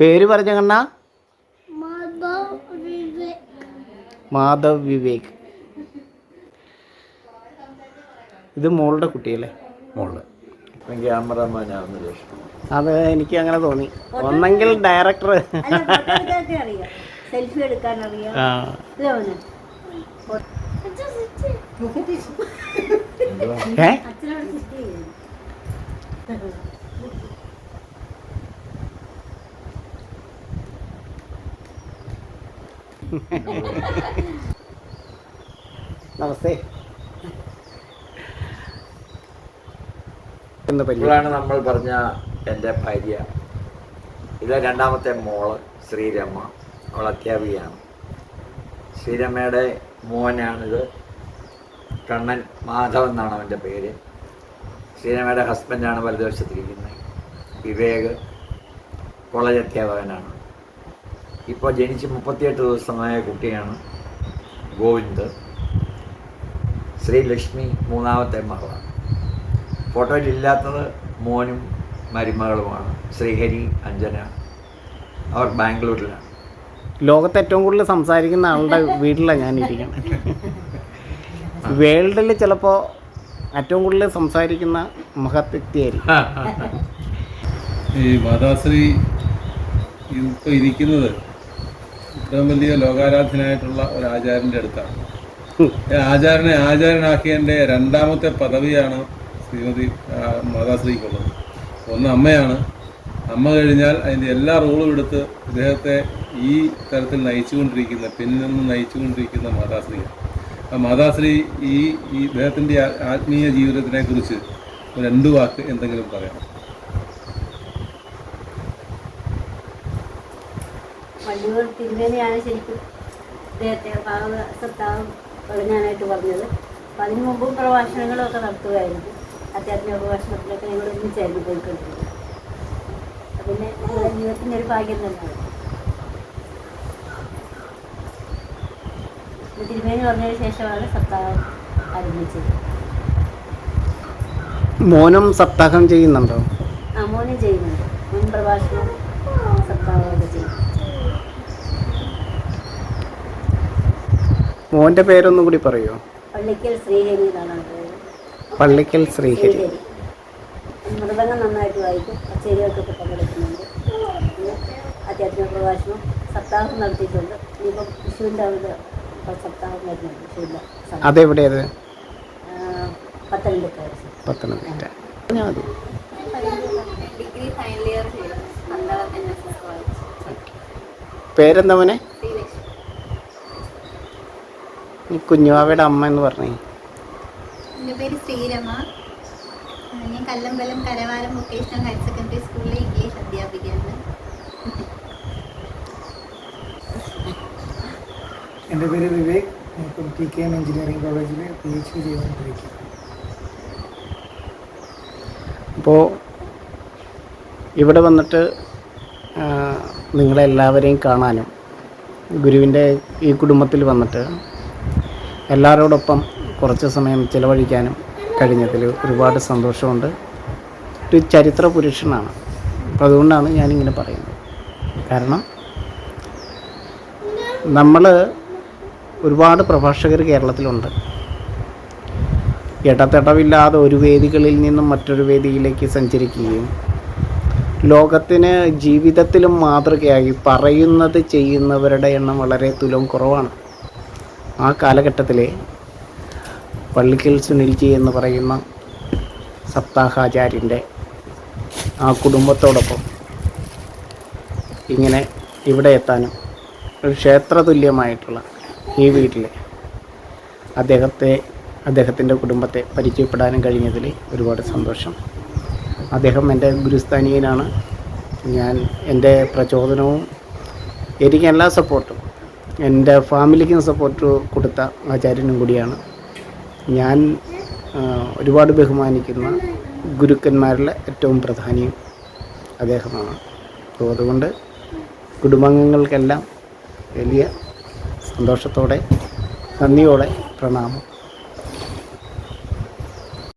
പേര് പറഞ്ഞ കണ്ണ? മാധവ് വിവേക്. ഇത് മോളുടെ കുട്ടിയല്ലേ? മോള് ക്യാമറമാനാവുന്ന ശേഷം അത് എനിക്ക് അങ്ങനെ തോന്നി. ഒന്നെങ്കിൽ ഡയറക്ടർ. സെൽഫി എടുക്കാൻ അറിയാം. നമസ്തേ. ഇവളാണ് നമ്മൾ പറഞ്ഞ എൻ്റെ ഭാര്യ. ഇത് രണ്ടാമത്തെ മോള് ശ്രീരമ്മ. അവൾ അധ്യാപികയാണ്. ശ്രീരമ്മയുടെ മോനാണിത്. കണ്ണൻ മാധവ് എന്നാണ് അവൻ്റെ പേര്. ശ്രീരമ്മയുടെ ഹസ്ബൻഡാണ് വലതുവശത്തിരിക്കുന്നത്. വിവേക് കോളേജ് അധ്യാപകനാണ്. ഇപ്പോൾ ജനിച്ച് 38 ദിവസമായ കുട്ടിയാണ് ഗോവിന്ദ്. ശ്രീലക്ഷ്മി മൂന്നാമത്തെ മകളാണ്. ഫോട്ടോയിലില്ലാത്തത് മോനും മരുമകളുമാണ്. ശ്രീഹരി, അഞ്ജന. അവർ ബാംഗ്ലൂരിലാണ്. ലോകത്ത് ഏറ്റവും കൂടുതൽ സംസാരിക്കുന്ന ആളുടെ വീട്ടിലാണ് ഞാനിരിക്കുന്നത്. വേൾഡിൽ ചിലപ്പോൾ ഏറ്റവും കൂടുതൽ സംസാരിക്കുന്ന മഹത് വ്യക്തിയായിരിക്കും. ഈ മാതാശ്രീ ഇപ്പോൾ ഇരിക്കുന്നത് ഇത്രയും വലിയ ലോകാരാധനായിട്ടുള്ള ഒരു ആചാര്യൻ്റെ അടുത്താണ്. ആചാര്യനാക്കിയതിൻ്റെ രണ്ടാമത്തെ പദവിയാണ് ശ്രീമതി മാതാശ്രീക്കുള്ളത്. ഒന്ന് അമ്മയാണ്. അമ്മ കഴിഞ്ഞാൽ അതിൻ്റെ എല്ലാ റോളും എടുത്ത് ഇദ്ദേഹത്തെ ഈ തരത്തിൽ നയിച്ചുകൊണ്ടിരിക്കുന്ന, പിന്നിൽ നിന്ന് നയിച്ചുകൊണ്ടിരിക്കുന്ന മാതാശ്രീയാണ്. ആ മാതാശ്രീ ഈ ഇദ്ദേഹത്തിൻ്റെ ആത്മീയ ജീവിതത്തിനെ കുറിച്ച് 2 വാക്ക് എന്തെങ്കിലും പറയണം. വള്ളിയൂർ തിരുമേനിയാണ് ശരിക്കും ഇദ്ദേഹത്തെ സത്താവ് തുടങ്ങാനായിട്ട് പറഞ്ഞത്. അപ്പം അതിനു മുമ്പും പ്രഭാഷണങ്ങളൊക്കെ നടത്തുകയായിരുന്നു. അത്യാത്മീയ പ്രഭാഷണത്തിലൊക്കെ ഞങ്ങൾ ഒന്നിച്ചായിരുന്നു പോയിക്കൊണ്ടിരുന്നത്. പിന്നെ ഞങ്ങളുടെ ജീവിതത്തിൻ്റെ ഒരു ഭാഗ്യം തന്നെയാണ്. തിരുമേനി പറഞ്ഞതിന് ശേഷമാണ് സപ്താഹം ആരംഭിച്ചത്. മോനും സപ്താഹം ചെയ്യുന്നുണ്ടോ? ആ, മോനും ചെയ്യുന്നുണ്ട്. മുൻ പ്രഭാഷണം സപ്താഹമൊക്കെ ചെയ്യും. മോൻ്റെ പേരൊന്നും കൂടി പറയുമോ? പള്ളിക്കൽ ശ്രീഹരി എന്നാണ് പേര്. പള്ളിക്കൽ ശ്രീഹരി. മൃദംഗം നന്നായിട്ട് വായിക്കും. കച്ചേരികൾക്ക് പങ്കെടുക്കുന്നുണ്ട്. പിന്നെ അത്യാത്മീയ പ്രഭാഷണം സപ്താഹം നടത്തിയിട്ടുണ്ട്. ഇനിയിപ്പം വിഷുവിൻ്റെ അവിടെ സപ്താഹം വരുന്നുണ്ട്. വിഷുവിൻ്റെ അതെവിടെയത്? പത്തനംതിട്ട. ഡിഗ്രി ഫൈനൽ ഇയർ ചെയ്തു. പേരെന്താ മോനെ? ഈ കുഞ്ഞുവാവയുടെ അമ്മ എന്ന് പറഞ്ഞേ. എൻ്റെ പേര് ശ്രീരമ. ഞാൻ Kallambalam Karavaram vocational higher secondary സ്കൂളിലെ ഇംഗ്ലീഷ് അധ്യാപികയാണ്. എൻ്റെ പേര് വിവേക്. ഇപ്പം TKM എഞ്ചിനീയറിംഗ് കോളേജിൽ PhD ചെയ്തുകൊണ്ടിരിക്കും. അപ്പോൾ ഇവിടെ വന്നിട്ട് നിങ്ങളെല്ലാവരെയും കാണാനും ഗുരുവിൻ്റെ ഈ കുടുംബത്തിൽ വന്നിട്ട് എല്ലാവരോടൊപ്പം കുറച്ച് സമയം ചിലവഴിക്കാനും കഴിഞ്ഞതിൽ ഒരുപാട് സന്തോഷമുണ്ട്. ഒരു ചരിത്ര പുരുഷനാണ്. അപ്പോൾ അതുകൊണ്ടാണ് ഞാനിങ്ങനെ പറയുന്നത്. കാരണം നമ്മൾ ഒരുപാട് പ്രഭാഷകർ കേരളത്തിലുണ്ട്. ഇടതടവില്ലാതെ ഒരു വേദികളിൽ നിന്നും മറ്റൊരു വേദിയിലേക്ക് സഞ്ചരിക്കുകയും ലോകത്തിന് ജീവിതത്തിലും മാതൃകയായി പറയുന്നത് ചെയ്യുന്നവരുടെ എണ്ണം വളരെ തുലം കുറവാണ്. ആ കാലഘട്ടത്തിൽ പള്ളിക്കൽ സുനിൽജി എന്ന് പറയുന്ന സപ്താഹാചാര്യൻ്റെ ആ കുടുംബത്തോടൊപ്പം ഇങ്ങനെ ഇവിടെ എത്താനും ഒരു ക്ഷേത്രതുല്യമായിട്ടുള്ള ഈ വീട്ടിൽ അദ്ദേഹത്തിൻ്റെ കുടുംബത്തെ പരിചയപ്പെടാനും കഴിഞ്ഞതിൽ ഒരുപാട് സന്തോഷം. അദ്ദേഹം എൻ്റെ ഗുരുസ്ഥാനീയനാണ്. എൻ്റെ പ്രചോദനവും എനിക്ക് എല്ലാ സപ്പോർട്ടും എൻ്റെ ഫാമിലിക്കും സപ്പോർട്ട് കൊടുത്ത ആചാര്യനും കൂടിയാണ്. ഞാൻ ഒരുപാട് ബഹുമാനിക്കുന്ന ഗുരുക്കന്മാരിലെ ഏറ്റവും പ്രധാനിയും അദ്ദേഹമാണ്. അപ്പോൾ അതുകൊണ്ട് കുടുംബാംഗങ്ങൾക്കെല്ലാം വലിയ സന്തോഷത്തോടെ നന്ദിയോടെ പ്രണാമം.